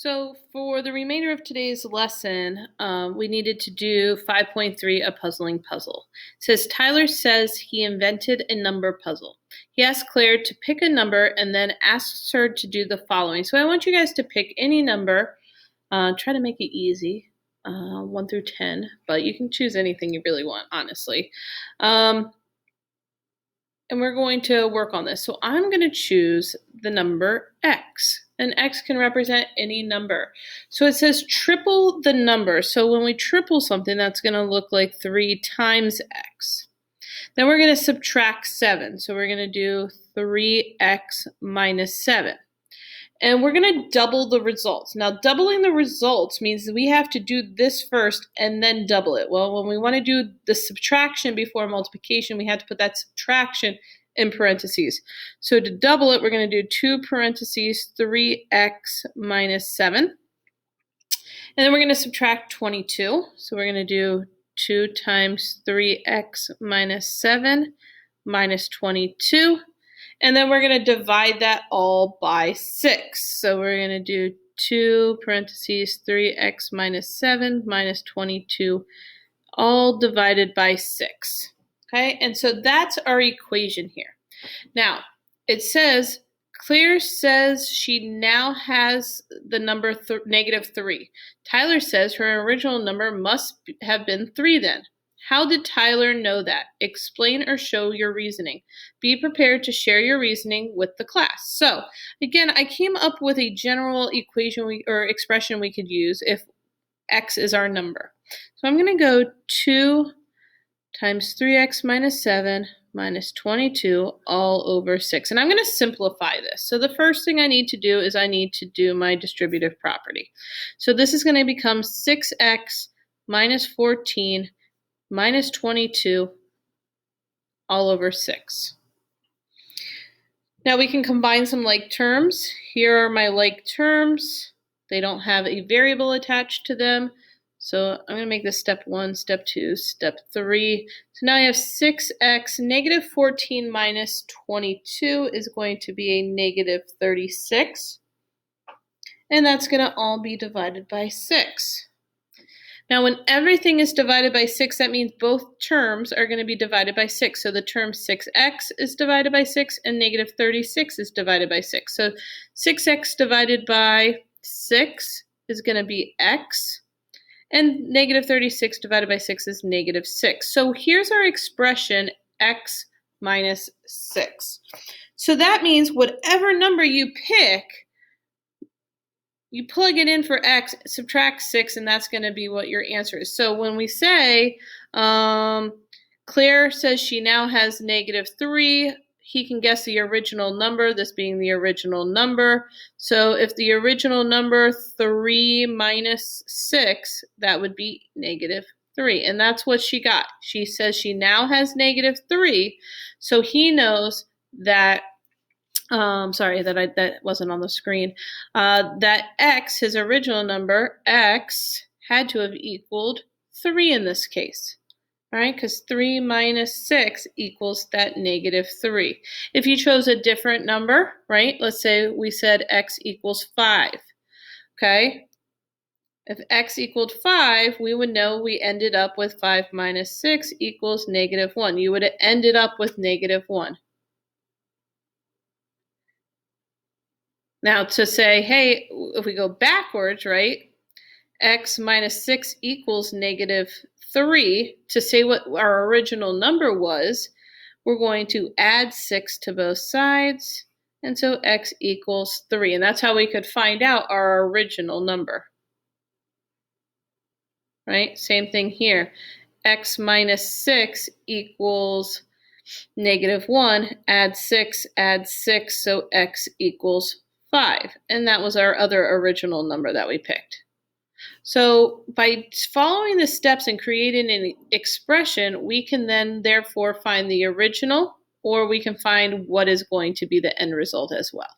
So for the remainder of today's lesson, we needed to do 5.3, a puzzling puzzle. It says, Tyler says he invented a number puzzle. He asks Claire to pick a number and then asks her to do the following. So I want you guys to pick any number. Try to make it easy, 1 through 10, but you can choose anything you really want, honestly. And we're going to work on this. So I'm going to choose the number x. And x can represent any number. So it says triple the number. So when we triple something, that's going to look like 3 times x. Then we're going to subtract 7. So we're going to do 3x minus 7. And we're going to double the results. Now, doubling the results means we have to do this first and then double it. Well, when we want to do the subtraction before multiplication, we have to put that subtraction in parentheses. So to double it, we're going to do 2 parentheses 3x minus 7. And then we're going to subtract 22. So we're going to do 2 times 3x minus 7 minus 22. And then we're going to divide that all by 6. So we're going to do 2 parentheses 3x minus 7 minus 22, all divided by 6. Okay, and so that's our equation here. Now, it says, Claire says she now has the number negative 3. Tyler says her original number must have been 3 then. How did Tyler know that? Explain or show your reasoning. Be prepared to share your reasoning with the class. So, again, I came up with a general equation or expression we could use if x is our number. So I'm going to go 2 times 3x minus 7 minus 22 all over 6. And I'm going to simplify this. So the first thing I need to do is I need to do my distributive property. So this is going to become 6x minus 14 minus 22 all over 6. Now we can combine some like terms. Here are my like terms. They don't have a variable attached to them. So I'm going to make this step 1, step 2, step 3. So now I have 6x. Negative 14 minus 22 is going to be a negative 36. And that's going to all be divided by 6. Now, when everything is divided by 6, that means both terms are going to be divided by 6. So the term 6x is divided by 6 and negative 36 is divided by 6. So 6x divided by 6 is going to be x. And negative 36 divided by 6 is negative 6. So here's our expression, x minus 6. So that means whatever number you pick, you plug it in for x, subtract 6, and that's going to be what your answer is. So when we say Claire says she now has negative 3, he can guess the original number, this being the original number. So if the original number 3 minus 6, that would be negative 3. And that's what she got. She says she now has negative 3, so he knows that sorry that wasn't on the screen. That x, his original number, x, had to have equaled 3 in this case. All right, because 3 minus 6 equals that negative 3. If you chose a different number, right, let's say we said x equals 5. Okay, if x equaled 5, we would know we ended up with 5 minus 6 equals negative 1. You would have ended up with negative 1. Now to say, hey, if we go backwards, right, x minus 6 equals negative 3, to say what our original number was, we're going to add 6 to both sides, and so x equals 3. And that's how we could find out our original number. Right, same thing here. X minus 6 equals negative 1, add 6, so x equals 5. And that was our other original number that we picked. So by following the steps and creating an expression, we can then therefore find the original, or we can find what is going to be the end result as well.